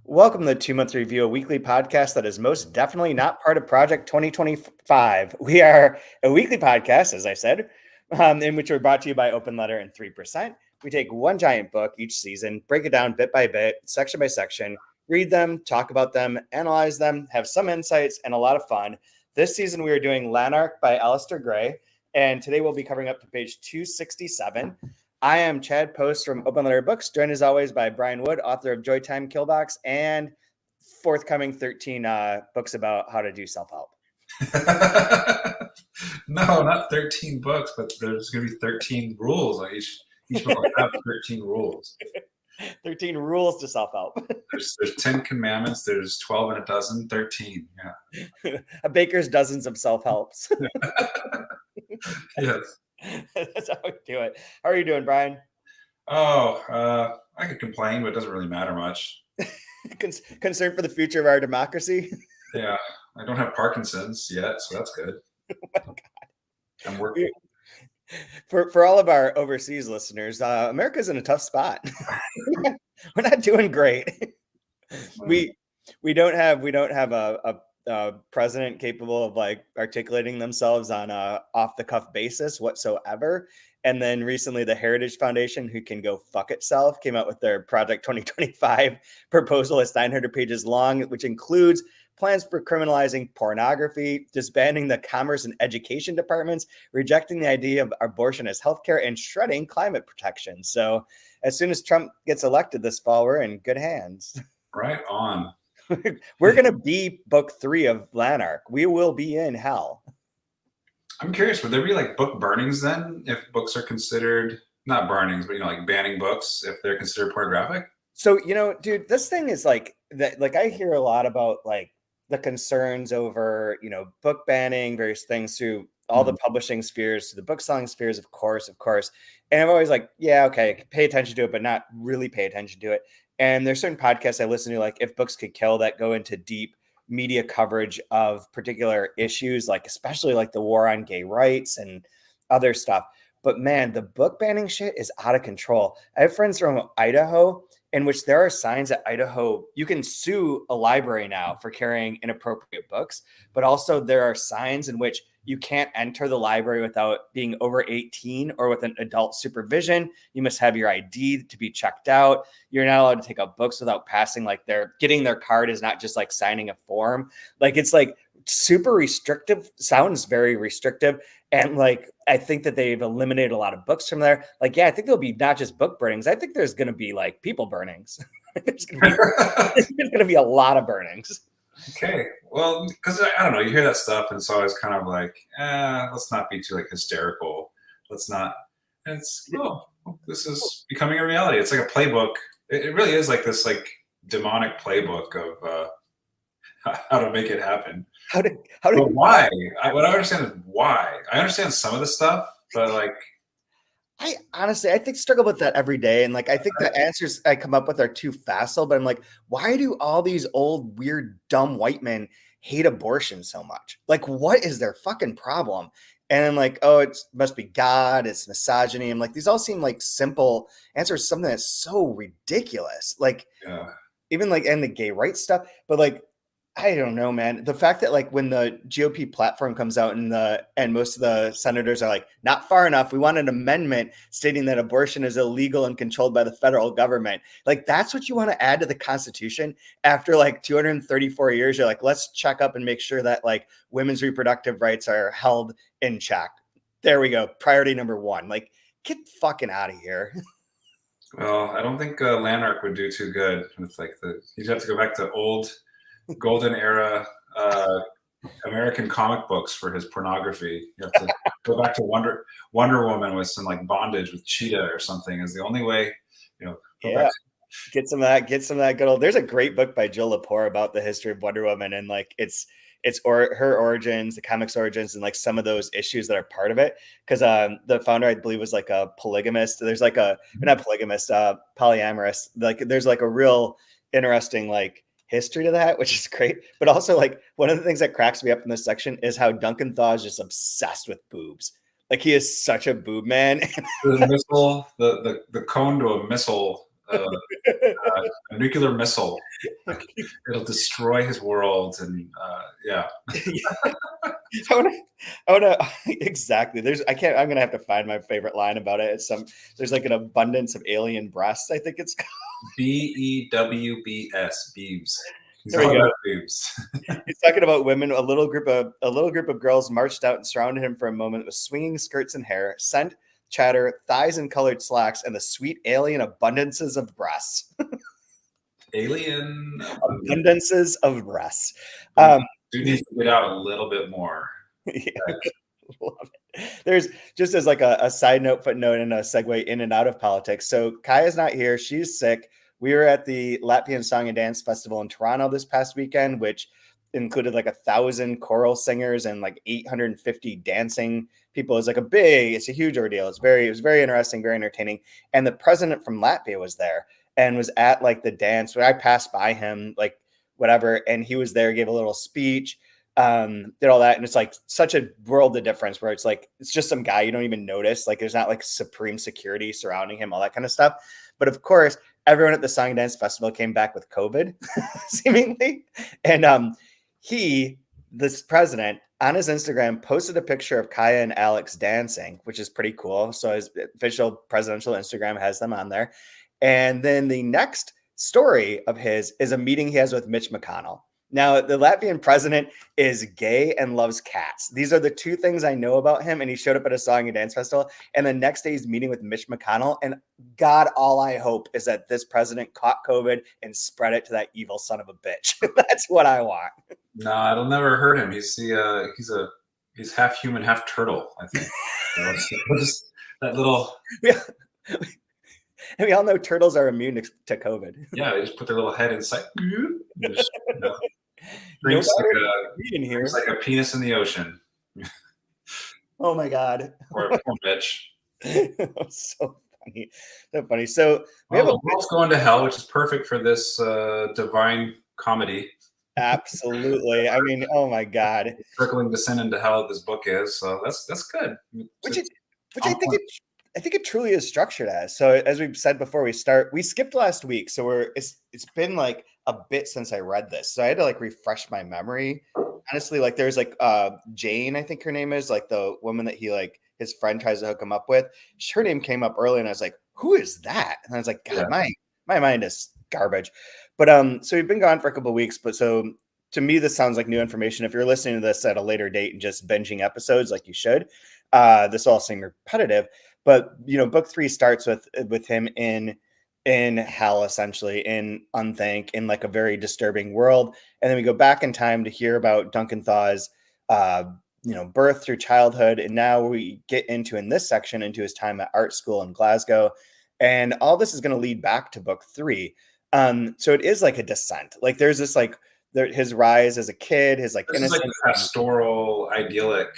Welcome to the 2 Month Review, a weekly podcast that is most definitely not part of Project 2025. We are a weekly podcast, as I said, in which we're brought to you by Open Letter and 3%. We take one giant book each season, break it down bit by bit, section by section, read them, talk about them, analyze them, have some insights, and a lot of fun. This season, we are doing Lanark by Alistair Gray, and today we'll be covering up to page 267. I am Chad Post from Open Letter Books, joined as always by Brian Wood, author of Joytime Killbox and forthcoming 13 books about how to do self-help. No, not 13 books, but there's going to be 13 rules. Each book will have 13 rules. 13 rules to self-help. There's 10 commandments. There's 12 and a dozen, 13. Yeah. A baker's dozens of self-helps. Yes. That's how we do it. How are you doing, Brian? Oh, I could complain, but it doesn't really matter much. Concerned for the future of our democracy? Yeah, I don't have Parkinson's yet, so that's good. Oh my God. I'm working. For all of our overseas listeners, America's in a tough spot. We're not doing great. We don't have a president capable of like articulating themselves on a off the cuff basis whatsoever. And then recently the Heritage Foundation, who can go fuck itself, came out with their Project 2025 proposal. It's 900 pages long, which includes plans for criminalizing pornography, disbanding the commerce and education departments, rejecting the idea of abortion as healthcare, and shredding climate protection. So as soon as Trump gets elected this fall, we're in good hands. Right on. We're going to be book 3 of Lanark. We will be in hell. I'm curious, would there be like book burnings then if books are considered, not burnings, but like banning books if they're considered pornographic? So, dude, this thing is like that. Like I hear a lot about like the concerns over, book banning, various things through all the publishing spheres, to the book selling spheres, of course. And I'm always like, yeah, okay, pay attention to it, but not really pay attention to it. And there's certain podcasts I listen to, like If Books Could Kill, that go into deep media coverage of particular issues, like especially like the war on gay rights and other stuff. But man, the book banning shit is out of control. I have friends from Idaho in which there are signs at Idaho. You can sue a library now for carrying inappropriate books, but also there are signs in which you can't enter the library without being over 18 or with an adult supervision. You must have your ID to be checked out. You're not allowed to take out books without passing, like getting their card is not just like signing a form. Like it's like super restrictive, sounds very restrictive. And like, I think that they've eliminated a lot of books from there. Like, yeah, I think there'll be not just book burnings. I think there's going to be like people burnings. there's going to be a lot of burnings. Okay, well, because I don't know, you hear that stuff, and so I was kind of like, let's not be too like hysterical. Let's not. And this is becoming a reality. It's like a playbook. It really is like this like demonic playbook of how to make it happen. But why? What I understand is why. I understand some of the stuff, but like. I honestly think struggle with that every day. And like, I think the answers I come up with are too facile, but I'm like, why do all these old, weird, dumb white men hate abortion so much? Like, what is their fucking problem? And I'm like, oh, it must be God. It's misogyny. I'm like, these all seem like simple answers, something that's so ridiculous. Like, even like, and the gay rights stuff, but like, I don't know, man. The fact that like when the GOP platform comes out and most of the senators are like, not far enough. We want an amendment stating that abortion is illegal and controlled by the federal government. Like that's what you want to add to the Constitution after like 234 years. You're like, let's check up and make sure that like women's reproductive rights are held in check. There we go. Priority number 1. Like, get fucking out of here. Well, I don't think Lanark would do too good. It's like you'd have to go back to old golden era American comic books for his pornography. You have to go back to Wonder Woman with some like bondage with Cheetah or something is the only way, Yeah. Get some of that good old. There's a great book by Jill Lepore about the history of Wonder Woman and like her origins, the comics origins, and like some of those issues that are part of it. Because the founder, I believe, was like a polygamist. There's like not polygamist, polyamorous. Like there's like a real interesting like history to that, which is great. But also like one of the things that cracks me up in this section is how Duncan Thaw is just obsessed with boobs. Like he is such a boob man. The missile, the cone to a missile a nuclear missile. Like, it'll destroy his world, and yeah. I wanna exactly. I'm gonna have to find my favorite line about it. There's like an abundance of alien breasts, I think it's called. BEWBS, Beebs. He's There we all go. about boobs. He's talking about women. A little group of girls marched out and surrounded him for a moment with swinging skirts and hair, scent, chatter, thighs and colored slacks, and the sweet alien abundances of breasts. Alien. Abundances of breasts. Dude needs to get out a little bit more. Yeah, love it. There's just as like a side note, footnote, and a segue in and out of politics. So Kaya's not here; she's sick. We were at the Latvian Song and Dance Festival in Toronto this past weekend, which included like 1,000 choral singers and like 850 dancing people. It's a huge ordeal. It was very interesting, very entertaining. And the president from Latvia was there and was at like the dance where I passed by him, like whatever, and he was there, gave a little speech, did all that. And it's like such a world of difference where it's like it's just some guy you don't even notice. Like there's not like supreme security surrounding him, all that kind of stuff. But of course, everyone at the Song and Dance Festival came back with COVID, seemingly. And this president, on his Instagram, posted a picture of Kaya and Alex dancing, which is pretty cool. So his official presidential Instagram has them on there. And then the next story of his is a meeting he has with Mitch McConnell. Now, the Latvian president is gay and loves cats. These are the two things I know about him. And he showed up at a Song and Dance Festival. And the next day he's meeting with Mitch McConnell. And God, all I hope is that this president caught COVID and spread it to that evil son of a bitch. That's what I want. No, it'll never hurt him. He's half human, half turtle, I think. Just that little. Yeah. And we all know turtles are immune to COVID. Yeah, they just put their little head inside. Just, Drinks like a penis in the ocean. Oh my God. Poor Mitch. So funny. So the world's going to hell, which is perfect for this divine comedy. Absolutely. I mean, oh my God. Circling descent into hell this book is. So that's good. Which I think it truly is structured as. So as we've said before we skipped last week. So it's been like a bit since I read this. So I had to like refresh my memory. Honestly, like there's like Jane, I think her name is, like the woman that he like his friend tries to hook him up with. Her name came up early and I was like, who is that? And I was like, God, my mind is garbage. But so we've been gone for a couple of weeks, but so to me, this sounds like new information. If you're listening to this at a later date and just binging episodes like you should, this will all seem repetitive. But book 3 starts with him in hell, essentially, in Unthank, in like a very disturbing world. And then we go back in time to hear about Duncan Thaw's birth through childhood. And now we get into his time at art school in Glasgow. And all this is going to lead back to book 3. So it is like a descent. Like there's this like his rise as a kid, his like innocence, like pastoral, idyllic.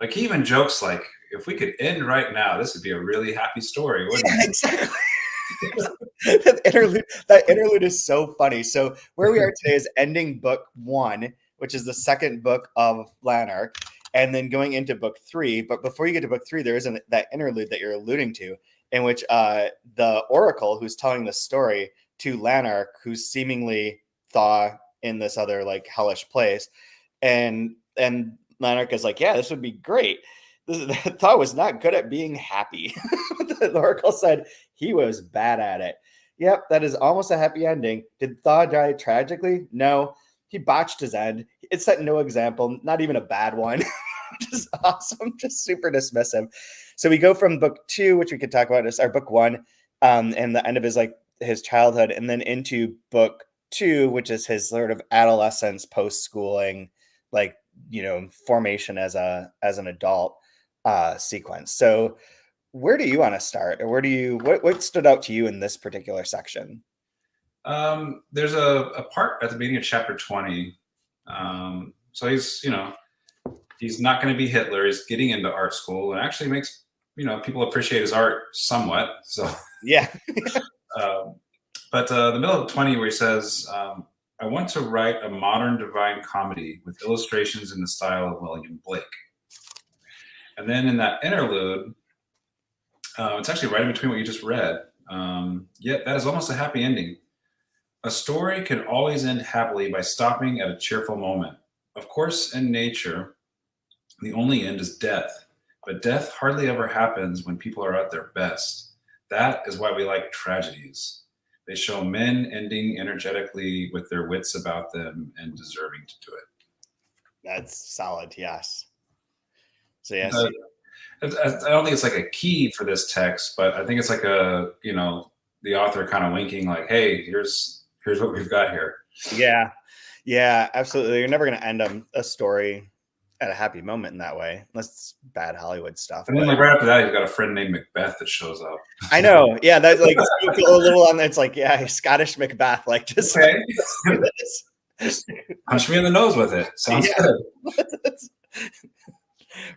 Like he even jokes like, if we could end right now, this would be a really happy story, wouldn't it? Exactly. that interlude is so funny. So where we are today is ending book 1, which is the second book of Lanark, and then going into book 3. But before you get to book 3, there isn't that interlude that you're alluding to, in which the Oracle who's telling the story to Lanark, who's seemingly Thaw in this other like hellish place, and Lanark is like, yeah, this would be great. Thaw was not good at being happy. The Oracle said he was bad at it. Yep, that is almost a happy ending. Did Thaw die tragically? No, he botched his end. It set no example, not even a bad one. Just awesome, just super dismissive. So we go from book 2, which we could talk about, our book 1, and the end of his childhood, and then into book 2, which is his sort of adolescence, post-schooling, like formation as an adult sequence. So where do you want to start, or what stood out to you in this particular section? There's a part at the beginning of chapter 20. So he's not going to be Hitler. He's getting into art school, and actually makes people appreciate his art somewhat. So yeah. But the middle of 20, where he says, I want to write a modern divine comedy with illustrations in the style of William Blake. And then in that interlude, it's actually right in between what you just read. Yet that is almost a happy ending. A story can always end happily by stopping at a cheerful moment. Of course, in nature, the only end is death, but death hardly ever happens when people are at their best. That is why we like tragedies. They show men ending energetically with their wits about them and deserving to do it. That's solid. Yes. So yes, Uh, I don't think it's like a key for this text, but I think it's like the author kind of winking, like, "Hey, here's what we've got here." yeah, yeah, absolutely. You're never going to end a story at a happy moment in that way, unless it's bad Hollywood stuff. And then, But like right after that, you've got a friend named Macbeth that shows up. I know, yeah, that's like a little on. It's like, yeah, Scottish Macbeth, like just Okay, do this. just punch me in the nose with it. Sounds Yeah. good.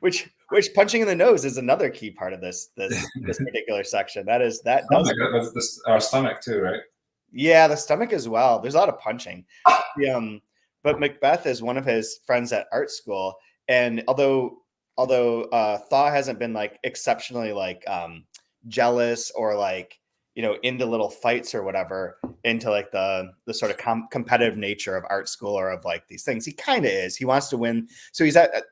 which punching in the nose is another key part of this particular section. That is that does Our stomach too, right? Yeah, the stomach as well. There's a lot of punching. But Macbeth is one of his friends at art school, and although Thaw hasn't been like exceptionally like jealous or like into little fights or whatever, into like the sort of competitive nature of art school or of like these things, he kind of is. He wants to win, so he's at.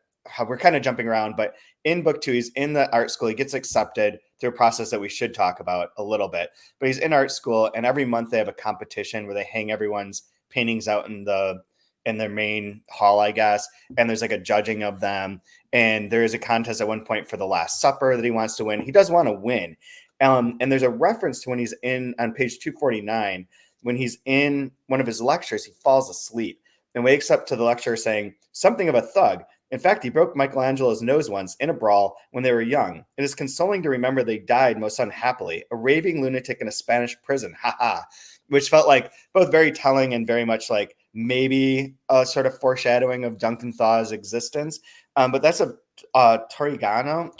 We're kind of jumping around, but in book 2, he's in the art school. He gets accepted through a process that we should talk about a little bit. But he's in art school, and every month they have a competition where they hang everyone's paintings out in their main hall, I guess. And there's like a judging of them. And there is a contest at one point for the Last Supper that he wants to win. He does want to win. And there's a reference to when he's in on page 249, when he's in one of his lectures, he falls asleep and wakes up to the lecturer saying something of a thug. In fact, he broke Michelangelo's nose once in a brawl when they were young. It is consoling to remember they died most unhappily, a raving lunatic in a Spanish prison. Ha ha. Which felt like both very telling and very much like maybe a sort of foreshadowing of Duncan Thaw's existence. But that's a Torigano,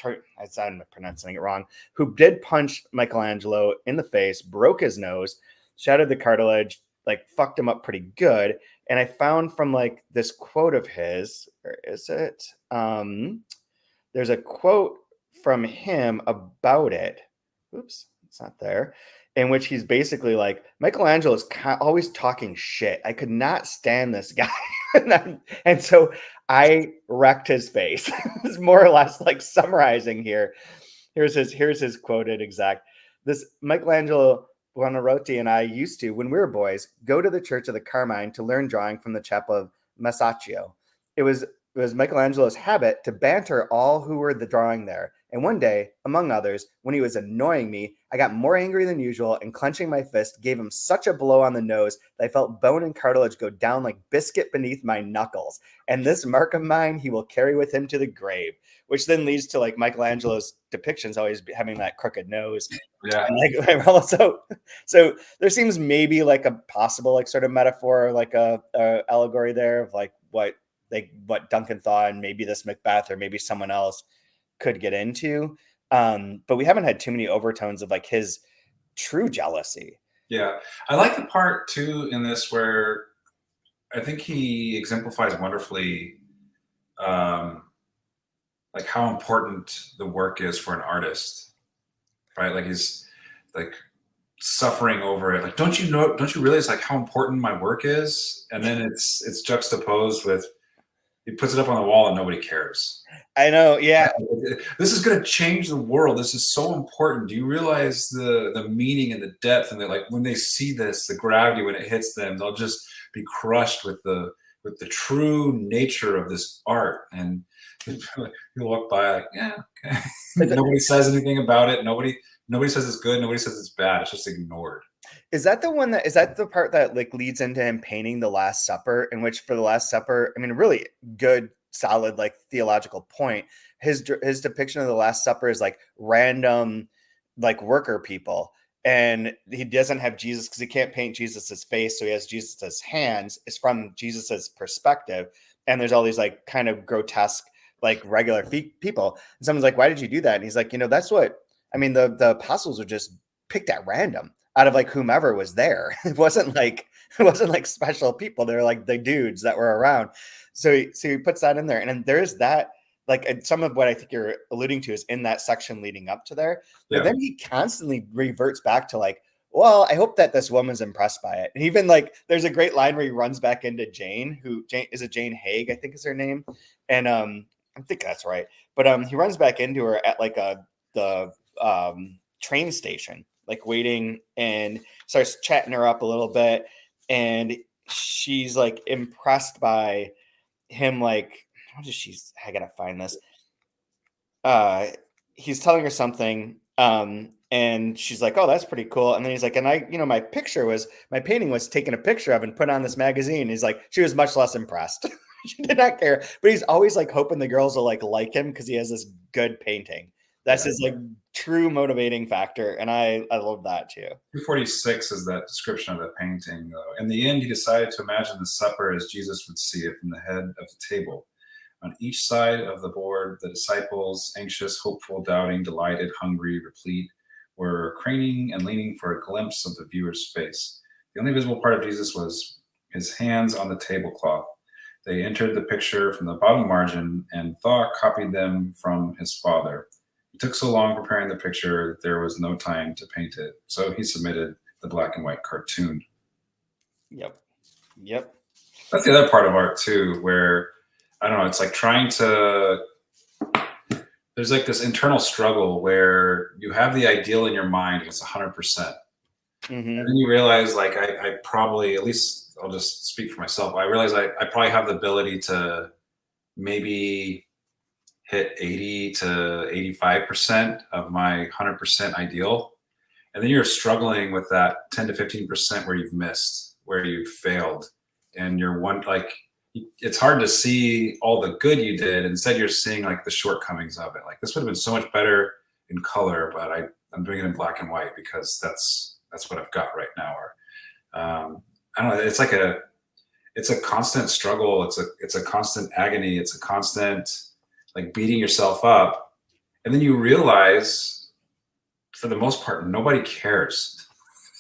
I'm pronouncing it wrong, who did punch Michelangelo in the face, broke his nose, shattered the cartilage, like fucked him up pretty good. And I found from like this quote of his, where is it? There's a quote from him about it. Oops, it's not there. In which he's basically like, Michelangelo is always talking shit. I could not stand this guy. And so I wrecked his face. It's more or less like summarizing here. Here's his quoted exact. This Michelangelo Buonarroti and I used to, when we were boys, go to the Church of the Carmine to learn drawing from the chapel of Masaccio. It was Michelangelo's habit to banter all who were the drawing there. And one day, among others, when he was annoying me, I got more angry than usual and clenching my fist, gave him such a blow on the nose that I felt bone and cartilage go down like biscuit beneath my knuckles. And this mark of mine he will carry with him to the grave. Which then leads to like Michelangelo's depictions always having that crooked nose. Yeah. And like also, so there seems maybe like a possible like sort of metaphor, like a allegory there of like what Duncan Thaw and maybe this Macbeth or maybe someone else could get into. But we haven't had too many overtones of like his true jealousy. Yeah. I like the part too in this where I think he exemplifies wonderfully like how important the work is for an artist, right? Like he's like suffering over it. Like, don't you realize like how important my work is? And then it's juxtaposed with, he puts it up on the wall and nobody cares. I know. Yeah. This is going to change the world. This is so important. Do you realize the meaning and the depth? And they're like, when they see this, the gravity, when it hits them, they'll just be crushed with the true nature of this art. And you walk by like, yeah, okay. Nobody says anything about it. Nobody says it's good. Nobody says it's bad. It's just ignored. Is that the part that like leads into him painting the Last Supper, in which for the Last Supper, I mean, really good, solid, like theological point. His depiction of the Last Supper is like random, like worker people. And he doesn't have Jesus because he can't paint Jesus's face. So he has Jesus's hands. It's from Jesus's perspective. And there's all these like kind of grotesque, like regular people. And someone's like, why did you do that? And he's like, that's what, I mean, the apostles were just picked at random out of like whomever was there. It wasn't like special people. They're like the dudes that were around. So he puts that in there. And then there's that like some of what I think you're alluding to is in that section leading up to there. But Yeah. then he constantly reverts back to like, well, I hope that this woman's impressed by it. And even like there's a great line where he runs back into Jane, who Jane is it Jane Haig, I think is her name. And I think that's right. But he runs back into her at like the train station, like waiting, and starts chatting her up a little bit. And she's like impressed by him, like, what is she's I gotta find this. He's telling her something, and she's like, oh, that's pretty cool. And then he's like, and I, my painting was taken a picture of and put on this magazine. He's like, she was much less impressed. She did not care, but he's always like hoping the girls will like him because he has this good painting. That's his like true motivating factor, and I love that too. 246 is that description of that painting, though. In the end, he decided to imagine the supper as Jesus would see it from the head of the table. On each side of the board, the disciples, anxious, hopeful, doubting, delighted, hungry, replete, were craning and leaning for a glimpse of the viewer's face. The only visible part of Jesus was his hands on the tablecloth. They entered the picture from the bottom margin, and Thaw copied them from his father. It took so long preparing the picture that there was no time to paint it, so he submitted the black and white cartoon. Yep. That's the other part of art too, where I don't know, it's like trying to, there's like this internal struggle where you have the ideal in your mind, it's 100%. And then you realize, like, I probably, at least I'll just speak for myself, I realize I probably have the ability to maybe hit 80 to 85% of my 100% ideal. And then you're struggling with that 10 to 15% where you've missed, where you've failed. And you're it's hard to see all the good you did. Instead, you're seeing like the shortcomings of it. Like, this would have been so much better in color, but I'm doing it in black and white because that's what I've got right now. Or I don't know. It's a constant struggle. It's a constant agony. It's a constant like beating yourself up. And then you realize, for the most part, nobody cares.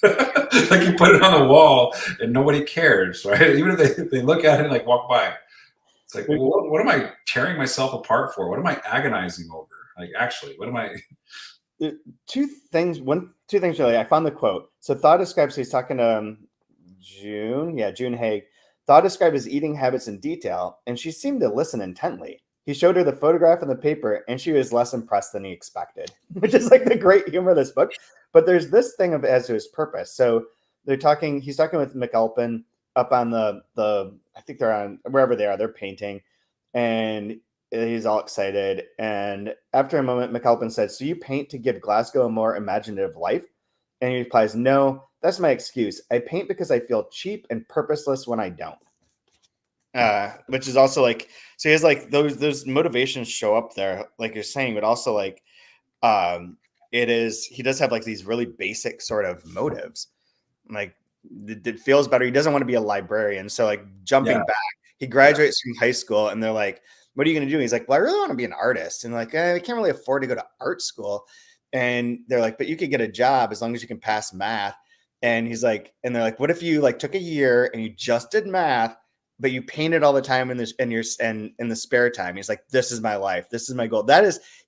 Like, you put it on the wall and nobody cares, right? Even if they look at it and like walk by. It's like, well, what am I tearing myself apart for? What am I agonizing over? Like, actually, what am I? Two things really. I found the quote. So Thaw describes, he's talking to June Haig. Thaw described his eating habits in detail, and she seemed to listen intently. He showed her the photograph and the paper, and she was less impressed than he expected, which is like the great humor of this book. But there's this thing of as to his purpose. So he's talking with McAlpin up on the I think they're on wherever they are, they're painting, and he's all excited. And after a moment, McAlpin said, so you paint to give Glasgow a more imaginative life? And he replies, no, that's my excuse. I paint because I feel cheap and purposeless when I don't. Which is also like, so he has like those motivations show up there, like you're saying, but also like he does have like these really basic sort of motives. Like, it feels better. He doesn't want to be a librarian. So like jumping back, he graduates from high school and they're like, what are you going to do? And he's like, well, I really want to be an artist. And like, I can't really afford to go to art school. And they're like, but you could get a job as long as you can pass math. And he's like, and they're like, what if you like took a year and you just did math, but you painted all the time in the spare time? He's like, this is my life. This is my goal.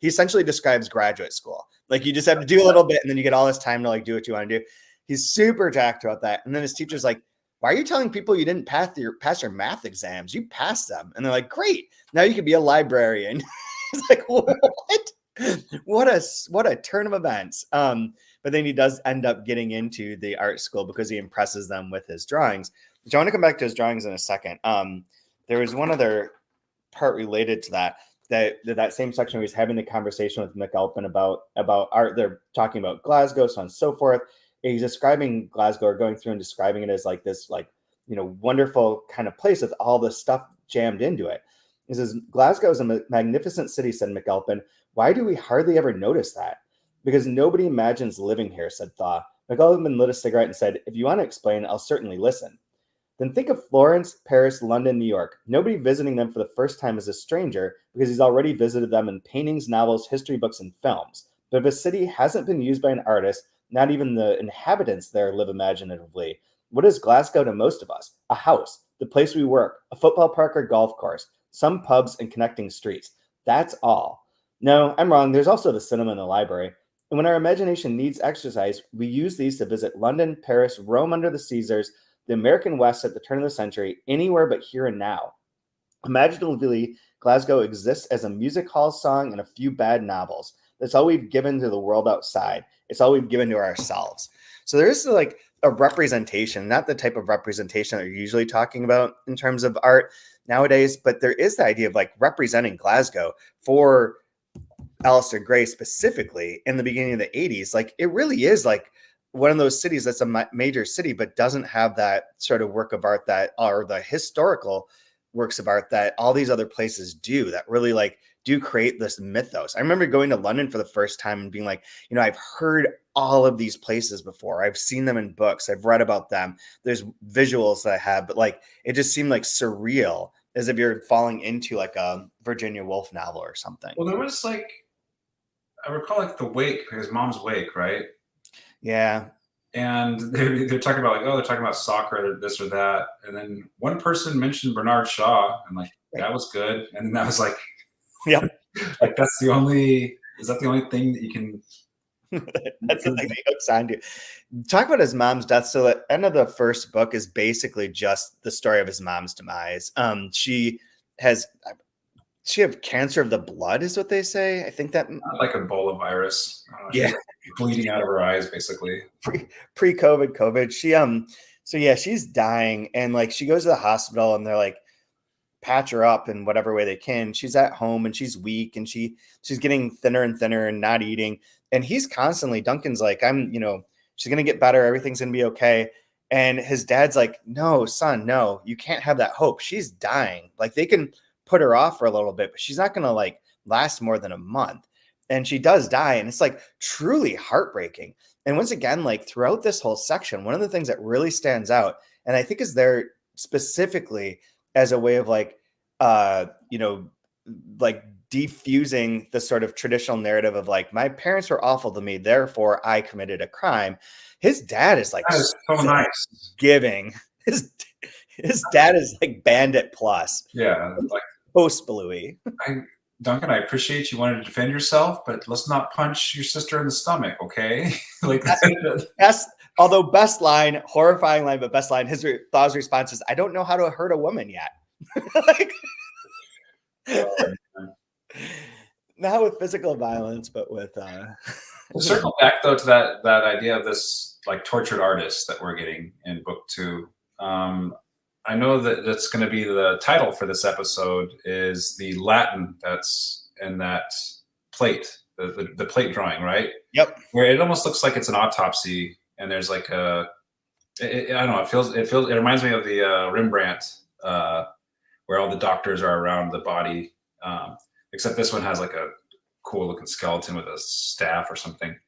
He essentially describes graduate school. Like, you just have to do a little bit and then you get all this time to like do what you want to do. He's super jacked about that. And then his teacher's like, why are you telling people you didn't pass your math exams? You passed them. And they're like, great. Now you can be a librarian. He's like, what? What a turn of events. But then he does end up getting into the art school because he impresses them with his drawings, which I want to come back to his drawings in a second. There was one other part related to that same section where he's having the conversation with McAlpin about art. They're talking about Glasgow, so on and so forth. And he's describing Glasgow, or going through and describing it as like this, like, wonderful kind of place with all this stuff jammed into it. He says, Glasgow is a magnificent city, said McAlpin. Why do we hardly ever notice that? Because nobody imagines living here, said Thaw. McAlpin lit a cigarette and said, if you want to explain, I'll certainly listen. Then think of Florence, Paris, London, New York. Nobody visiting them for the first time is a stranger because he's already visited them in paintings, novels, history books, and films. But if a city hasn't been used by an artist, not even the inhabitants there live imaginatively. What is Glasgow to most of us? A house, the place we work, a football park or golf course, some pubs and connecting streets. That's all. No, I'm wrong. There's also the cinema in the library. And when our imagination needs exercise, we use these to visit London, Paris, Rome under the Caesars, the American West at the turn of the century, anywhere but here and now. Imaginatively, Glasgow exists as a music hall song and a few bad novels. That's all we've given to the world outside. It's all we've given to ourselves. So there is like a representation, not the type of representation that you're usually talking about in terms of art nowadays, but there is the idea of like representing Glasgow for Alistair Gray specifically in the beginning of the 80s. Like it really is like one of those cities that's a major city, but doesn't have that sort of work of art that are the historical works of art that all these other places do that really like do create this mythos. I remember going to London for the first time and being like, I've heard all of these places before. I've seen them in books. I've read about them. There's visuals that I have, but like it just seemed like surreal as if you're falling into like a Virginia Woolf novel or something. Well, there was like, I recall like the wake, his mom's wake, right? Yeah. And they're talking about like, oh, they're talking about soccer or this or that. And then one person mentioned Bernard Shaw and like, that was good. And then that was like, yeah, like is that the only thing that you can? That's the thing that hooks on to. Talk about his mom's death. So the end of the first book is basically just the story of his mom's demise. She have cancer of the blood, is what they say. I think that like Ebola virus. Yeah, bleeding out of her eyes, basically. Pre-COVID. She's dying, and like she goes to the hospital, and they're like patch her up in whatever way they can. She's at home, and she's weak, and she's getting thinner and thinner, and not eating. And he's constantly, Duncan's like, she's gonna get better. Everything's gonna be okay. And his dad's like, no, son, no, you can't have that hope. She's dying. Like they can put her off for a little bit, but she's not going to like last more than a month. And she does die. And it's like truly heartbreaking. And once again, like throughout this whole section, one of the things that really stands out, and I think is there specifically as a way of like, like defusing the sort of traditional narrative of like, my parents were awful to me, therefore I committed a crime. His dad is like, that is so nice. Giving. His dad is like Bandit Plus. Yeah. Like, post Bluey. Duncan, I appreciate you wanted to defend yourself, but let's not punch your sister in the stomach, okay? Like best line, horrifying line, but best line. Thaw's response is, "I don't know how to hurt a woman yet." Like, not with physical violence, but with. To circle back though to that idea of this like tortured artist that we're getting in book 2. I know that that's going to be the title for this episode is the Latin that's in that plate, the plate drawing, right? Yep. Where it almost looks like it's an autopsy, and there's like I don't know. It reminds me of the Rembrandt, where all the doctors are around the body, except this one has like a cool looking skeleton with a staff or something.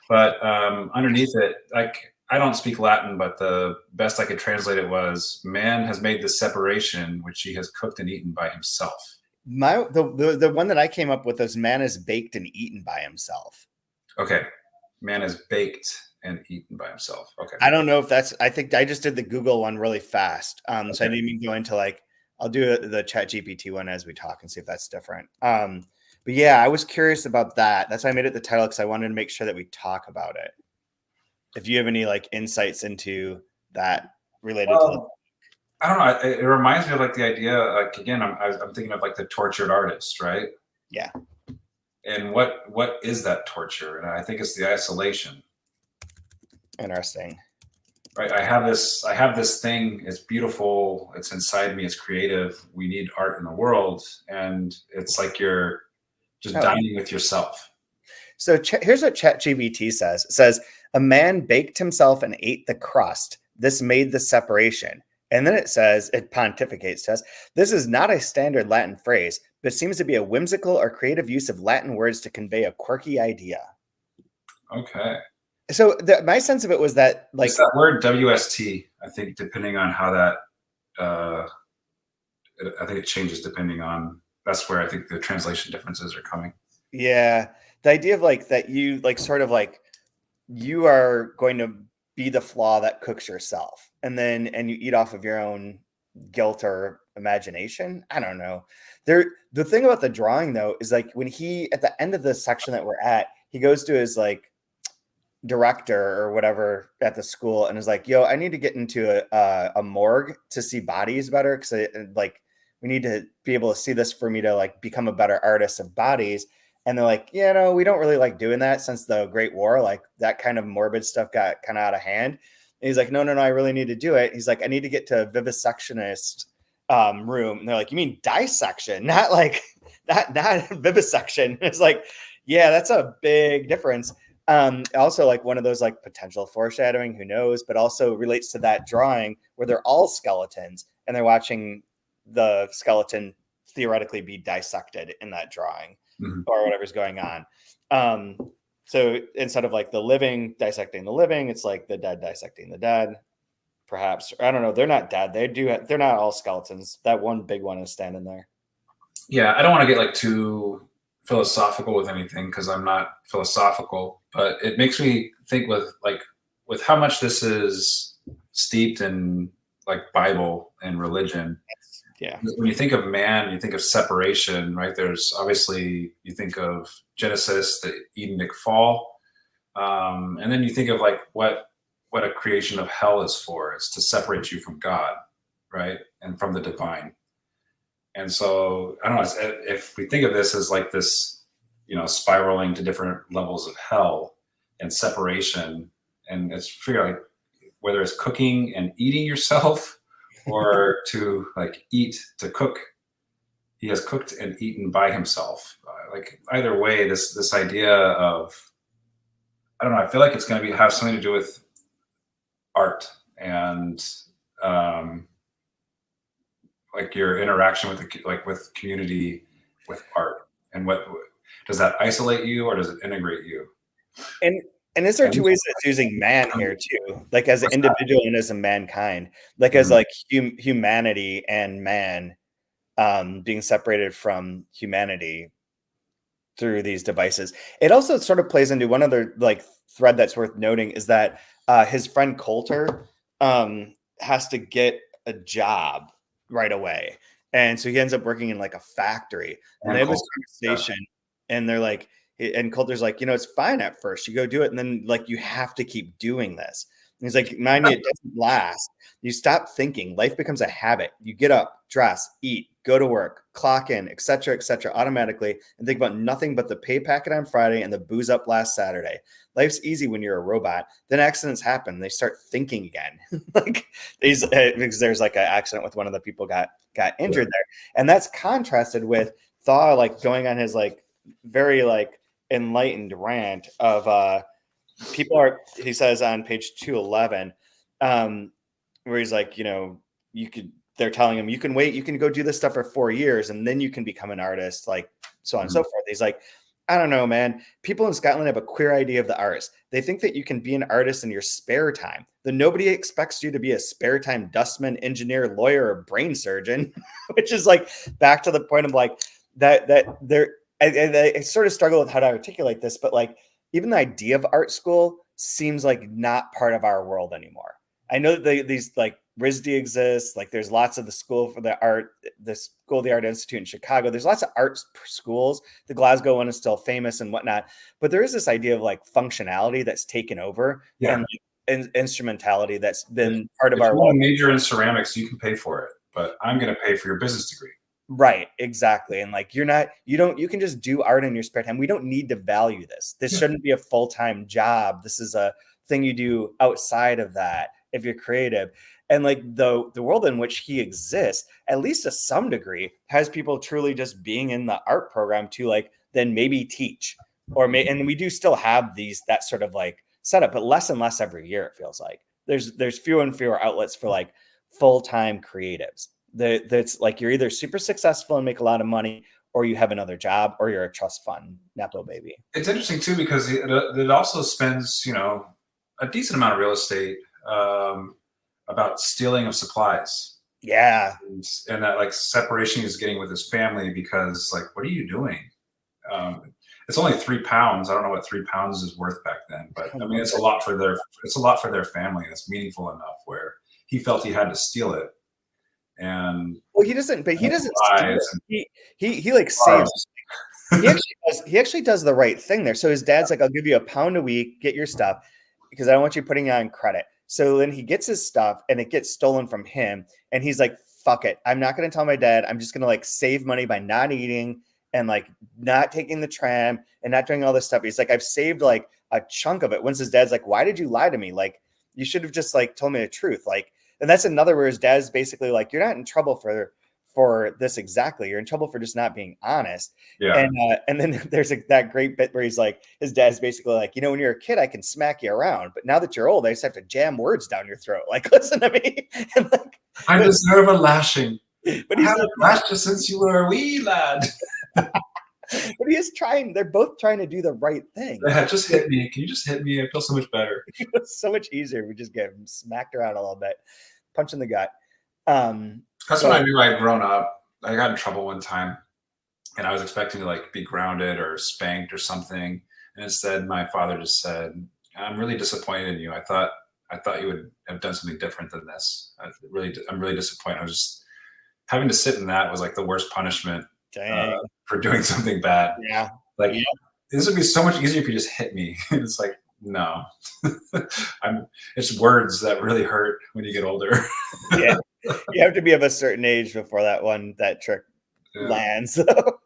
But underneath it, like. I don't speak Latin, but the best I could translate it was, man has made this separation, which he has cooked and eaten by himself. The one that I came up with was, man is baked and eaten by himself. Okay. Man is baked and eaten by himself. Okay. I don't know if I think I just did the Google one really fast. Okay. So I didn't even go into like, I'll do the ChatGPT one as we talk and see if that's different. But yeah, I was curious about that. That's why I made it the title, because I wanted to make sure that we talk about it. If you have any like insights into that related to I don't know. It reminds me of like the idea, like again, I'm thinking of like the tortured artist, right? Yeah. And what is that torture? And I think it's the isolation. Interesting. Right. I have this thing. It's beautiful. It's inside me. It's creative. We need art in the world. And it's like you're just dining with yourself. So here's what ChatGPT says. It says, a man baked himself and ate the crust. This made the separation. And then it pontificates to us, this is not a standard Latin phrase, but seems to be a whimsical or creative use of Latin words to convey a quirky idea. Okay. So my sense of it was that, like, it's that word WST, I think, depending on how that, I think it changes depending on, that's where I think the translation differences are coming. Yeah. The idea of like that you like sort of like you are going to be the flaw that cooks yourself, and you eat off of your own guilt or imagination. I don't know. The thing about the drawing though is like when he at the end of the section that we're at, he goes to his like director or whatever at the school and is like, "Yo, I need to get into a morgue to see bodies better because like we need to be able to see this for me to like become a better artist of bodies." And they're like, "Yeah, no, we don't really like doing that since the Great War. Like that kind of morbid stuff got kind of out of hand." And he's like, "No, no, no, I really need to do it." He's like, "I need to get to a vivisectionist room." And they're like, "You mean dissection, not like not vivisection?" It's like, yeah, that's a big difference. Also like one of those like potential foreshadowing, who knows, but also relates to that drawing where they're all skeletons and they're watching the skeleton theoretically be dissected in that drawing or whatever's going on. So instead of like the living dissecting the living, it's like the dead dissecting the dead, perhaps. I don't know. They're not dead. They're not all skeletons. That one big one is standing there. Yeah, I don't want to get like too philosophical with anything because I'm not philosophical, but it makes me think with how much this is steeped in like Bible and religion. Yeah. When you think of man, you think of separation, right? There's obviously you think of Genesis, the Edenic fall, and then you think of like what a creation of hell is for. It's to separate you from God, right, and from the divine. And so I don't know if we think of this as like this, spiraling to different levels of hell and separation, and it's figure like whether it's cooking and eating yourself or to like eat to cook. He has cooked and eaten by himself. Like either way, this idea of I don't know. I feel like it's going to have something to do with art and like your interaction with with community with art, and what does that isolate you or does it integrate you? And is there two ways that it's using man here too, like as an individual and as a mankind, like as Mhm. like humanity and man being separated from humanity through these devices. It also sort of plays into one other like thread that's worth noting is that his friend Coulter has to get a job right away. And so he ends up working in like a factory. And And they have this culture. Yeah. conversation and they're like, and Coulter's like, it's fine at first. You go do it. And then like you have to keep doing this. And he's like, mind you, it doesn't last. You stop thinking. Life becomes a habit. You get up, dress, eat, go to work, clock in, etc., automatically, and think about nothing but the pay packet on Friday and the booze up last Saturday. Life's easy when you're a robot. Then accidents happen. They start thinking again. Like these, because there's like an accident with one of the people got injured there, and that's contrasted with Thaw like going on his like very like enlightened rant of people are. He says on page 211, where he's like, you could. They're telling him you can wait, you can go do this stuff for 4 years, and then you can become an artist, like so on and so forth. He's like, I don't know, man. People in Scotland have a queer idea of the arts. They think that you can be an artist in your spare time. Then nobody expects you to be a spare time dustman, engineer, lawyer, or brain surgeon, which is like back to the point of like that there. I sort of struggle with how to articulate this, but like even the idea of art school seems like not part of our world anymore. I know that these like RISD exists. Like there's lots of the School of the Art Institute in Chicago. There's lots of art schools. The Glasgow one is still famous and whatnot. But there is this idea of like functionality that's taken over and instrumentality that's been part of if our you want world. to major in ceramics, you can pay for it, but I'm going to pay for your business degree. Right, exactly. And like you can just do art in your spare time. We don't need to value this. This shouldn't be a full-time job. This is a thing you do outside of that if you're creative. And like the world in which he exists, at least to some degree, has people truly just being in the art program to like then maybe teach and we do still have that sort of like setup, but less and less every year. It feels like there's fewer and fewer outlets for like full-time creatives. That's like you're either super successful and make a lot of money, or you have another job, or you're a trust fund nepo baby. It's interesting too because it also spends a decent amount of real estate about stealing of supplies. Yeah, and that like separation he's getting with his family because like what are you doing? It's only 3 pounds. I don't know what 3 pounds is worth back then, but I mean it's a lot for their family. It's meaningful enough where he felt he had to steal it. and Well, he doesn't, but he doesn't steal lies it. and He like saves. borrows. He actually does the right thing there. So his dad's like, I'll give you £1 a week, get your stuff, because I don't want you putting it on credit. So then he gets his stuff and it gets stolen from him. And he's like, fuck it. I'm not gonna tell my dad. I'm just gonna like save money by not eating and like not taking the tram and not doing all this stuff. He's like, I've saved like a chunk of it. Once his dad's like, why did you lie to me? Like, you should have just like told me the truth. Like, and that's another where his dad's basically like, you're not in trouble for this exactly. You're in trouble for just not being honest. Yeah. And then there's that great bit where he's like, his dad's basically like, when you're a kid, I can smack you around, but now that you're old, I just have to jam words down your throat. Like, listen to me. And like, I deserve a lashing. but I he's haven't lashed you since you were a wee lad. but he is trying. They're both trying to do the right thing. Yeah, just hit me. Can you just hit me? I feel so much better. It's so much easier. We just get smacked around a little bit, punch in the gut. That's when I knew I'd grown up. I got in trouble one time, and I was expecting to like be grounded or spanked or something, and instead my father just said, "I'm really disappointed in you. I thought you would have done something different than this. I'm really disappointed. I was just having to sit in that was like the worst punishment for doing something bad. Yeah, like this would be so much easier if you just hit me. It's like no, it's words that really hurt when you get older. Yeah, you have to be of a certain age before that trick lands.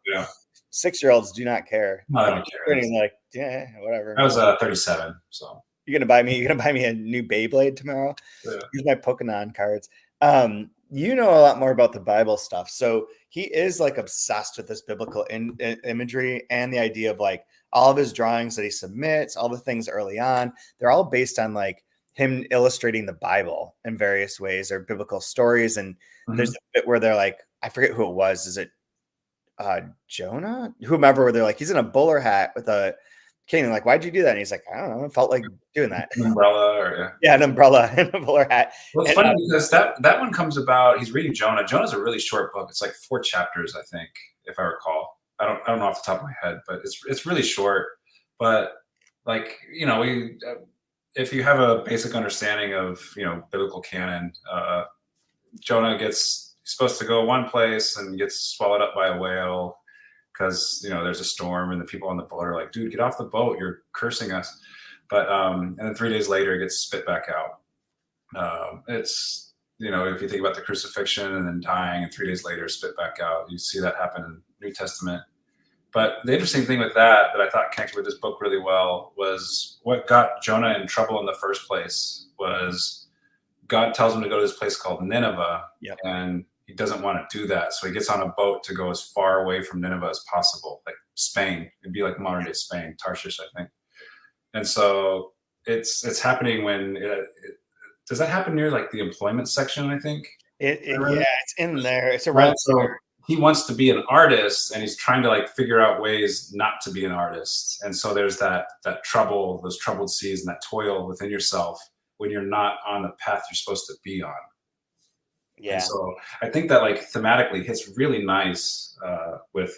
Yeah. 6-year-olds do not care. No, I don't care. Like, yeah, whatever. I was 37, so You're gonna buy me a new Beyblade tomorrow. Yeah. Use my Pokemon cards. You know a lot more about the Bible stuff, so he is like obsessed with this biblical imagery and the idea of like all of his drawings that he submits, all the things early on, they're all based on like him illustrating the Bible in various ways or biblical stories. And there's a bit where they're like, I forget who it was. Is it Jonah? Whomever, where they're like, he's in a bowler hat with a cane. Like, why'd you do that? And he's like, I don't know. I felt like doing that. An umbrella or an umbrella and a bowler hat. Well, it's funny because that one comes about. He's reading Jonah. Jonah's a really short book. It's like 4 chapters, I think, if I recall. I don't know off the top of my head, but it's really short. But like if you have a basic understanding of biblical canon, Jonah he's supposed to go one place and gets swallowed up by a whale because there's a storm and the people on the boat are like, dude, get off the boat, you're cursing us. But and then 3 days later it gets spit back out. It's if you think about the crucifixion and then dying and 3 days later spit back out, you see that happen in the New Testament. But the interesting thing with that I thought connected with this book really well was what got Jonah in trouble in the first place was God tells him to go to this place called Nineveh. Yep. And he doesn't want to do that. So he gets on a boat to go as far away from Nineveh as possible, like Spain. It'd be like modern day Spain, Tarshish, I think. And so it's happening when does that happen near like the employment section, I think? It's in there. It's around. Right, so he wants to be an artist and he's trying to like figure out ways not to be an artist. And so there's that trouble, those troubled seas and that toil within yourself when you're not on the path you're supposed to be on. Yeah. And so I think that like thematically hits really nice with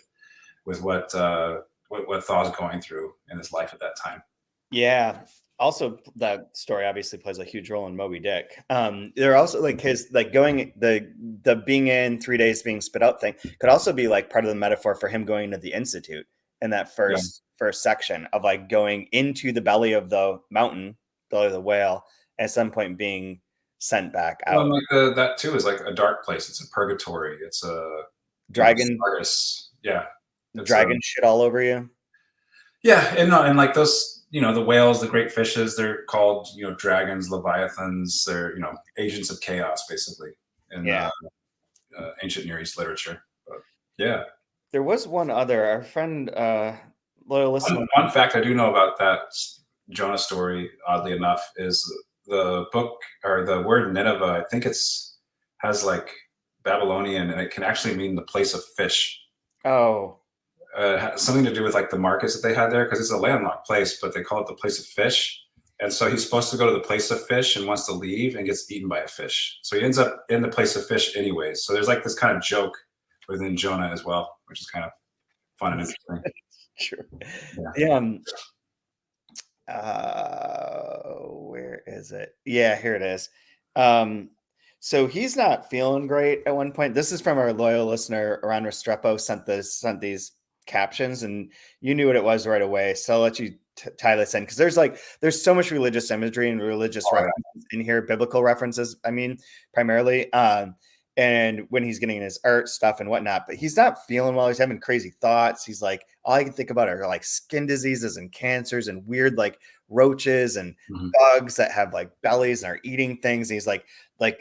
what Thaw's going through in his life at that time. Yeah. Also, that story obviously plays a huge role in Moby Dick. They're also like his like going the being in 3 days being spit out thing could also be like part of the metaphor for him going to the Institute in that first section of like going into the belly of the mountain, belly of the whale, and at some point being sent back out. Well, like that too is like a dark place. It's a purgatory. It's a dragon. Yeah, dragon shit all over you. Yeah, and like those. The whales, the great fishes, they're called, dragons, leviathans. They're, agents of chaos, basically, in ancient Near East literature. But, yeah. There was one other, our friend, loyal listener. One fact I do know about that Jonah story, oddly enough, is the book or the word Nineveh, I think has like Babylonian, and it can actually mean the place of fish. Oh. Has something to do with like the markets that they had there because it's a landlocked place, but they call it the place of fish. And so he's supposed to go to the place of fish and wants to leave and gets eaten by a fish. So he ends up in the place of fish anyways. So there's like this kind of joke within Jonah as well, which is kind of fun and interesting. Sure. Yeah. Where is it? Yeah, here it is. So he's not feeling great at one point. This is from our loyal listener, Ron Restrepo, sent these captions, and you knew what it was right away. So I'll let you tie this in, because there's so much religious imagery and religious Oh, yeah. references in here, biblical references. I mean, primarily. And when he's getting his art stuff and whatnot, but he's not feeling well. He's having crazy thoughts. He's like, all I can think about are like skin diseases and cancers and weird like roaches and Mhm. bugs that have like bellies and are eating things. And he's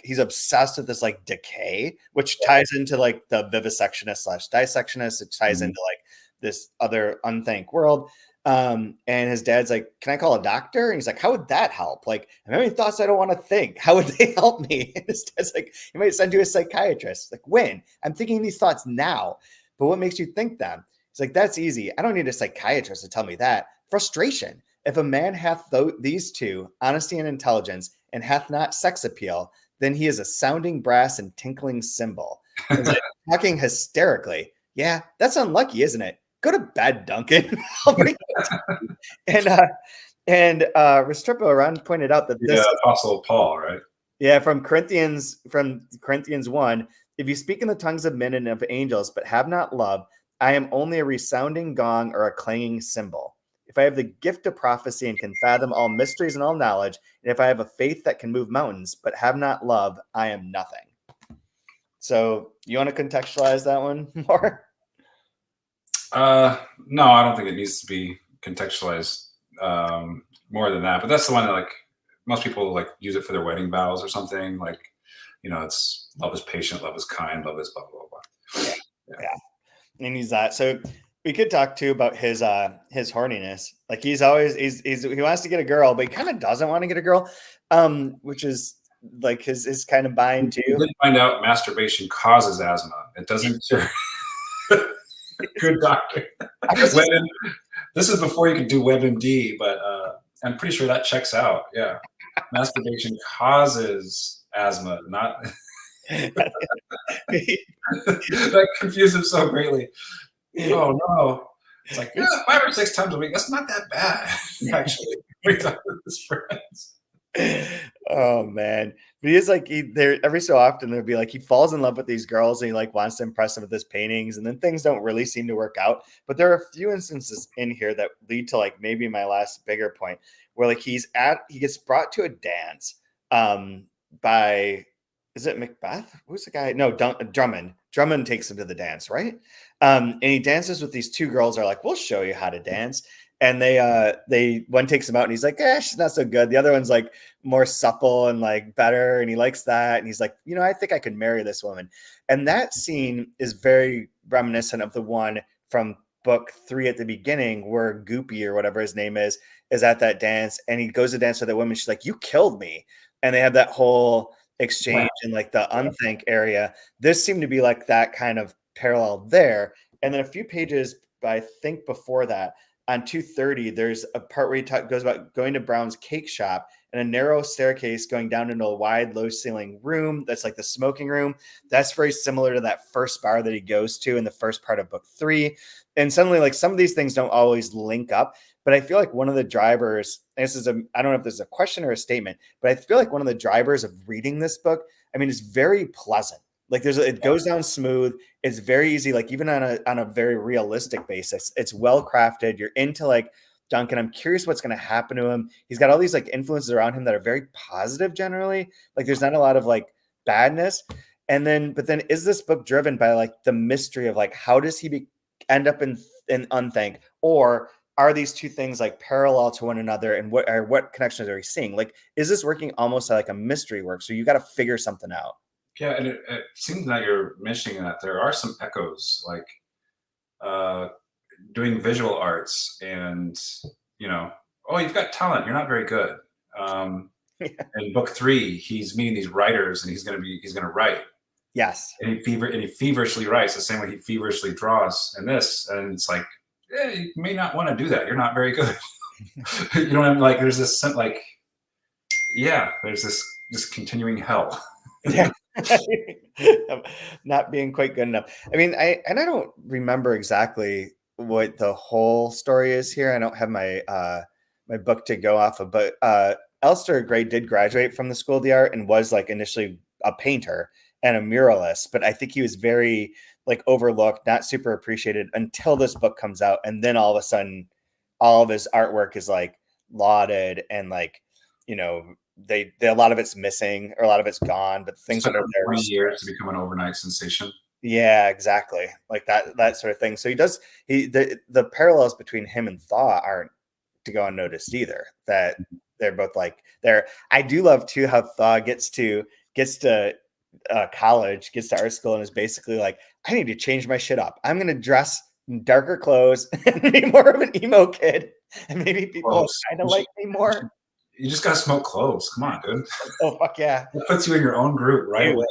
he's obsessed with this like decay, which ties into like the vivisectionist slash dissectionist. It ties Mhm. into like this other unthank world. And his dad's like, "Can I call a doctor?" And he's like, "How would that help? Like, I'm having thoughts I don't want to think. How would they help me?" And his dad's like, "He might send you a psychiatrist." Like, when? I'm thinking these thoughts now. But what makes you think them? He's like, "That's easy. I don't need a psychiatrist to tell me that. Frustration. If a man hath these two, honesty and intelligence, and hath not sex appeal, then he is a sounding brass and tinkling cymbal." And then talking hysterically. "Yeah, that's unlucky, isn't it? Go to bed, Duncan." I'll bring and Restrepo around pointed out that The this, Apostle Paul, right? yeah, from Corinthians 1, if you speak in the tongues of men and of angels, but have not love, I am only a resounding gong or a clanging cymbal. If I have the gift of prophecy and can fathom all mysteries and all knowledge, and if I have a faith that can move mountains, but have not love, I am nothing. So you want to contextualize that one more? No, I don't think it needs to be contextualized more than that. But that's the one that like most people like use it for their wedding vows or something. Like, it's love is patient, love is kind, love is blah blah blah. Yeah. Yeah. Yeah. And he's that. So we could talk too about his horniness. Like he wants to get a girl, but he kind of doesn't want to get a girl. Which is like his kind of bind We too. did find out masturbation causes asthma. It doesn't cure. Good doctor. This is before you could do WebMD, but I'm pretty sure that checks out. Yeah, masturbation causes asthma, not that confused him so greatly. Oh no. It's like, yeah, 5 or 6 times a week. That's not that bad, actually. We talk with his friends. Oh man. But he is like there every so often there'll be like he falls in love with these girls and he like wants to impress them with his paintings, and then things don't really seem to work out. But there are a few instances in here that lead to like maybe my last bigger point, where like he gets brought to a dance um by, is it Macbeth? Who's the guy? No, Drummond. Drummond takes him to the dance, right? And he dances with these two girls. Are like, "We'll show you how to dance." And they one takes him out and he's like, she's not so good. The other one's like more supple and like better, and he likes that. And he's like, I think I could marry this woman. And that scene is very reminiscent of the one from book 3 at the beginning, where Goopy or whatever his name is at that dance, and he goes to dance with that woman. She's like, "You killed me," and they have that whole exchange in like the unthank area. This seemed to be like that kind of parallel there. And then a few pages, I think, before that, on 230, there's a part where he goes about going to Brown's cake shop, and a narrow staircase going down into a wide, low ceiling room that's like the smoking room. That's very similar to that first bar that he goes to in the first part of book 3. And suddenly, like, some of these things don't always link up, but I feel like one of the drivers, and I don't know if this is a question or a statement, but I feel like one of the drivers of reading this book, I mean, it's very pleasant. Like it goes down smooth. It's very easy. Like even on a very realistic basis, it's well crafted. You're into like Duncan. I'm curious what's going to happen to him. He's got all these like influences around him that are very positive generally. Like there's not a lot of like badness. But then is this book driven by like the mystery of like how does he end up in unthank, or are these two things like parallel to one another, and what connections are we seeing? Like, is this working almost like a mystery work? So you got to figure something out. Yeah, and it seems that you're mentioning that there are some echoes, like uh, doing visual arts, and oh, you've got talent, you're not very good. Yeah. In book 3, he's meeting these writers, and he's gonna write. Yes. And he feverishly writes the same way he feverishly draws in this, and it's like, yeah, you may not want to do that. You're not very good. Like there's this like, yeah, there's this continuing hell. Yeah. Not being quite good enough. I mean, I don't remember exactly what the whole story is here. I don't have my book to go off of, but Elster Gray did graduate from the School of the Art and was like initially a painter and a muralist, but I think he was very like overlooked, not super appreciated until this book comes out, and then all of a sudden, all of his artwork is like lauded and like, you know, they a lot of it's missing or a lot of it's gone, but things It's that took are him there. 20 years to become an overnight sensation. Yeah, exactly. Like that sort of thing. So the parallels between him and Thaw aren't to go unnoticed either. That they're both like they're I do love too how Thaw gets to college, gets to art school, and is basically like, I need to change my shit up. I'm gonna dress in darker clothes and be more of an emo kid. And maybe people Close. kind of like me more. You just gotta smoke cloves. Come on, dude. Oh fuck yeah. That puts you in your own group right Dude, away.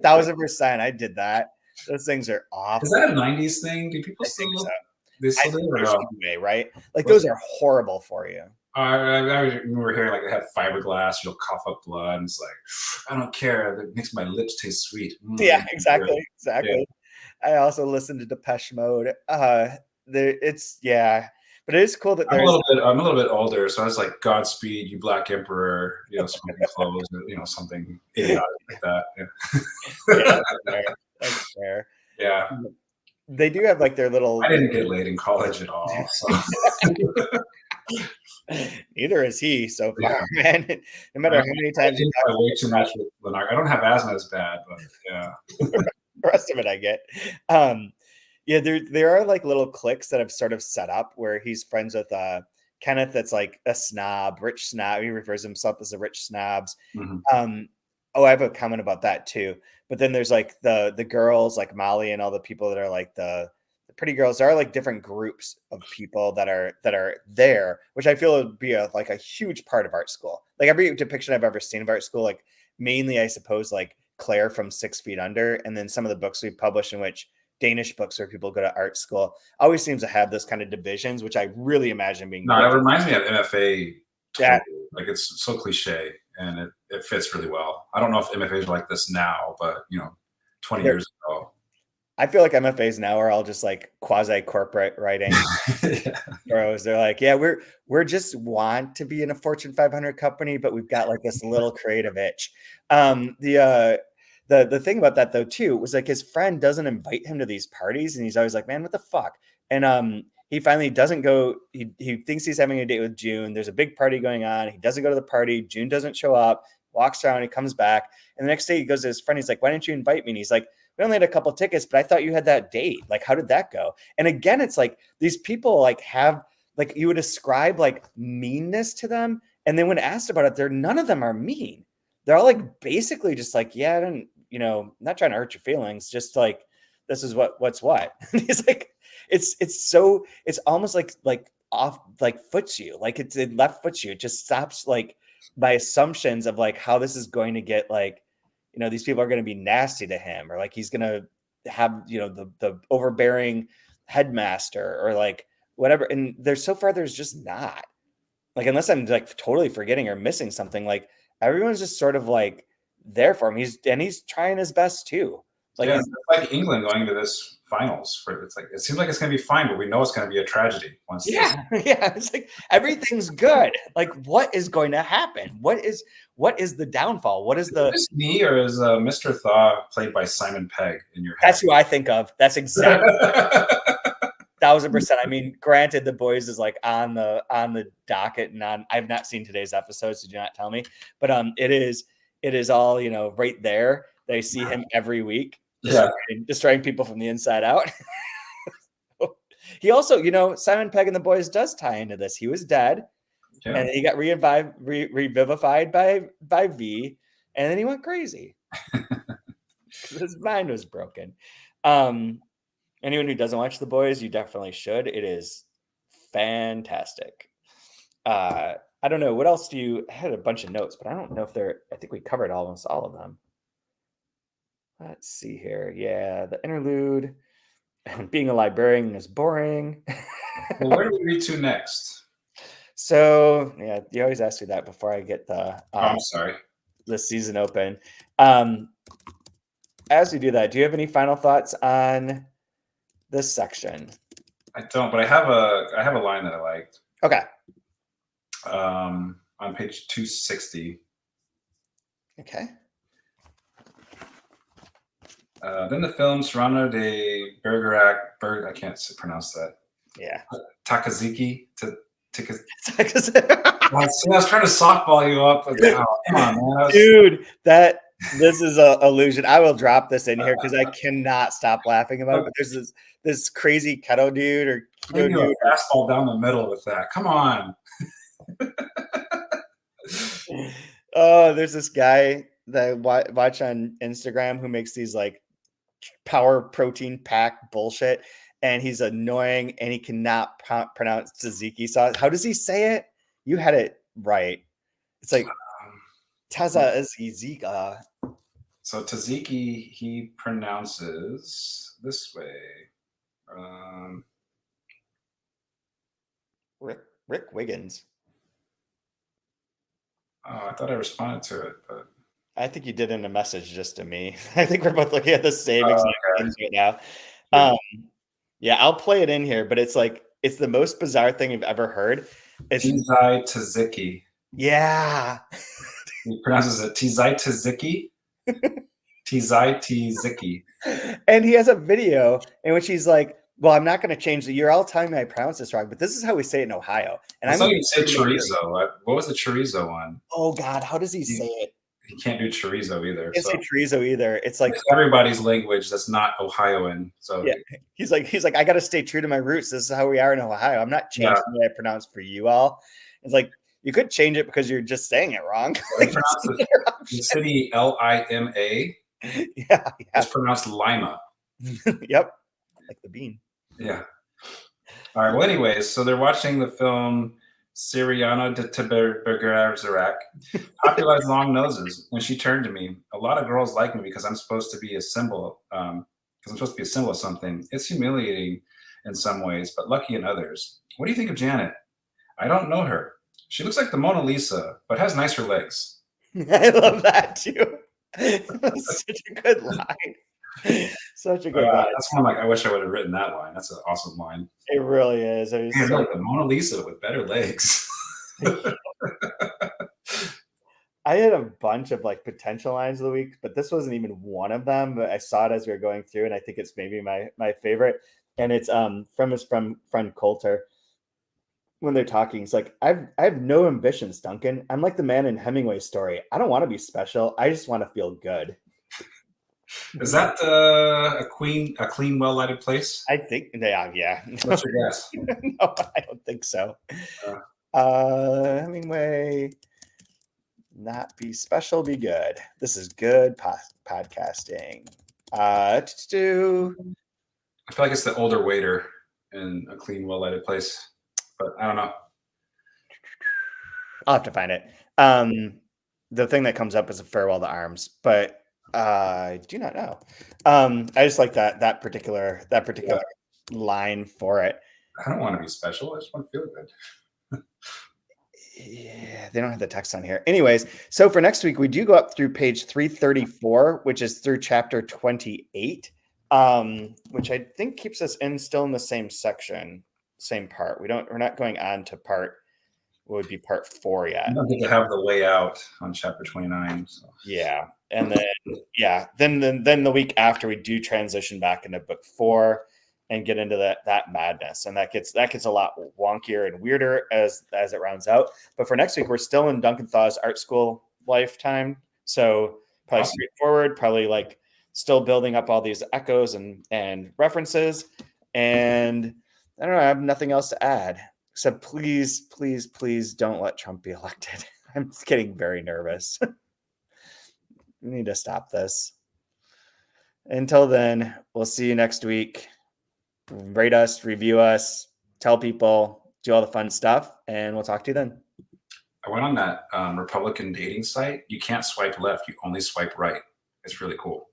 1000%. I did that. Those things are Is awful. that a '90s thing? Do people I think so. they still do or There's no? no way, right? Like What's those are horrible for you. I remember hearing like they have fiberglass, you'll cough up blood. And it's like, I don't care. It makes my lips taste sweet. Yeah, Good. exactly, Yeah. exactly. I also listened to Depeche Mode. It's yeah, but it is cool that there's I'm a little bit older, so I was like, Godspeed, you Black Emperor, smoking cloves, something idiotic like that. yeah, Yeah. that's fair. That's fair. Yeah. They do have like their little. I didn't get laid in college at all. So. Neither is he so far, Yeah. man. No matter how many times he I talks way too much with Lanark. I don't have asthma as bad, but yeah. the rest of it, I get. Yeah, there are like little cliques that have sort of set up where he's friends with Kenneth, that's like a snob, rich snob. He refers to himself as a rich snobs. Mhm. Oh, I have a comment about that too. But then there's like the girls, like Molly and all the people that are like the pretty girls. There are like different groups of people that are there, which I feel would be like a huge part of art school. Like every depiction I've ever seen of art school, like mainly I suppose like Claire from 6 Feet Under, and then some of the books we've published in which Danish books where people go to art school always seems to have those kind of divisions, which I really imagine being No, great. it reminds me of MFA. Yeah. Totally. Like it's so cliche and it fits really well. I don't know if MFAs are like this now, but 20 years ago. I feel like MFAs now are all just like quasi corporate writing bros. They're like, yeah, we're just want to be in a Fortune 500 company, but we've got like this little creative itch. The thing about that though too was like his friend doesn't invite him to these parties, and he's always like, man, what the fuck? And he finally doesn't go. He thinks he's having a date with June. There's a big party going on. He doesn't go to the party. June doesn't show up. Walks around. He comes back, and the next day he goes to his friend. He's like, why didn't you invite me? And he's like, we only had a couple tickets, but I thought you had that date. Like, how did that go? And again, it's like these people like have like you would ascribe like meanness to them, and then when asked about it, none of them are mean. They're all like basically just like, yeah, I don't, not trying to hurt your feelings, just like this is what's what. And he's like, it's almost like off like foots you, like it left foots you. It just stops like by assumptions of like how this is going to get like, these people are going to be nasty to him, or like he's going to have, the overbearing headmaster or like whatever. And there's just not like, unless I'm like totally forgetting or missing something, like everyone's just sort of like there for him. He's trying his best too. Like, Yeah, it's like England going into this finals. It's like it seems like it's going to be fine, but we know it's going to be a tragedy once. yeah, yeah. It's like everything's good. Like, what is going to happen? What is the downfall? What is the? Is this me or is Mr. Thaw played by Simon Pegg in your head? That's who I think of. That's exactly 1000%. I mean, granted, The Boys is like on the docket, and I've not seen today's episode, so do not tell me. But it is all right there. They see him every week, destroying people from the inside out. He also, Simon Pegg and The Boys does tie into this. He was dead, and he got revivified by V, and then he went crazy. His mind was broken. Anyone who doesn't watch The Boys, you definitely should. It is fantastic. I don't know what else I had a bunch of notes, but I don't know if I think we covered almost all of them. Let's see here. Yeah, the interlude. Being a librarian is boring. Well, where do we read to next? So yeah, you always ask me that before I get the I'm sorry. The season open. As we do that, do you have any final thoughts on this section? I don't, but I have a line that I liked. Okay. On page 260. Okay. Then the film Serrano de Bergerac, I can't pronounce that. Yeah. Takazaki. I was trying to softball you up. But, oh, come on, man. Dude, this is a illusion. I will drop this in here because I cannot stop laughing about it. But there's this crazy keto dude or keto dude. A fastball down the middle with that. Come on. Oh, there's this guy that I watch on Instagram who makes these like power protein pack bullshit, and he's annoying and he cannot pronounce tzatziki sauce. How does he say it? You had it right. It's like tzatziki. So tzatziki he pronounces this way. Rick Wiggins. Oh, I thought I responded to it, but I think you did in a message just to me. I think we're both looking at the same exact things right now. Yeah, I'll play it in here, but it's like it's the most bizarre thing you've ever heard. It's Tizai tzatziki. Yeah. He pronounces it Tizai tzatziki. Tizai tzatziki. And he has a video in which he's like, well, I'm not going to change you're all telling me I pronounce this wrong, but this is how we say it in Ohio. And I thought you said chorizo. What was the chorizo one? Oh God, how does he say it? He can't do chorizo either. He can't say chorizo either. It's like everybody's language that's not Ohioan. So yeah, he's like, I got to stay true to my roots. This is how we are in Ohio. I'm not changing the way I pronounce for you all. It's like you could change it because you're just saying it wrong. Like, the city Lima. Yeah, it's pronounced Lima. Yep, like the bean. Yeah. All right. Well, anyways, so they're watching the film Siriano de Bergerac, popularized long noses, and she turned to me. A lot of girls like me because I'm supposed to be a symbol. Because I'm supposed to be a symbol of something. It's humiliating in some ways, but lucky in others. What do you think of Janet? I don't know her. She looks like the Mona Lisa, but has nicer legs. I love that too. Such a good line. Such a good line. That's one I wish I would have written that line. That's an awesome line. It really is. I mean, like the Mona Lisa with better legs. I had a bunch of like potential lines of the week, but this wasn't even one of them. But I saw it as we were going through, and I think it's maybe my favorite. And it's from his friend Coulter. When they're talking, it's like I have no ambitions, Duncan. I'm like the man in Hemingway's story. I don't want to be special. I just want to feel good. Is that a clean, well-lighted place? I think, yeah. What's your guess? No, I don't think so. Hemingway, not be special, be good. This is good podcasting. I feel like it's the older waiter in a clean, well-lighted place, but I don't know. I'll have to find it. The thing that comes up is a farewell to arms, but I do not know. I just like that particular line for it. I don't want to be special. I just want to feel good. Yeah, they don't have the text on here. Anyways, so for next week, we do go up through page 334, which is through chapter 28, which I think keeps us still in the same section, same part. We're not going on to what would be part 4 yet. I don't think to have the way out on chapter 29. So. Yeah. And then then the week after we do transition back into book 4 and get into that madness. And that gets a lot wonkier and weirder as it rounds out. But for next week, we're still in Duncan Thaw's art school lifetime. So probably straightforward, probably like still building up all these echoes and references. And I don't know, I have nothing else to add. Except please, please, please don't let Trump be elected. I'm getting very nervous. We need to stop this. Until then, we'll see you next week. Rate us, review us, tell people, do all the fun stuff, and we'll talk to you then. I went on that Republican dating site. You can't swipe left. You only swipe right. It's really cool.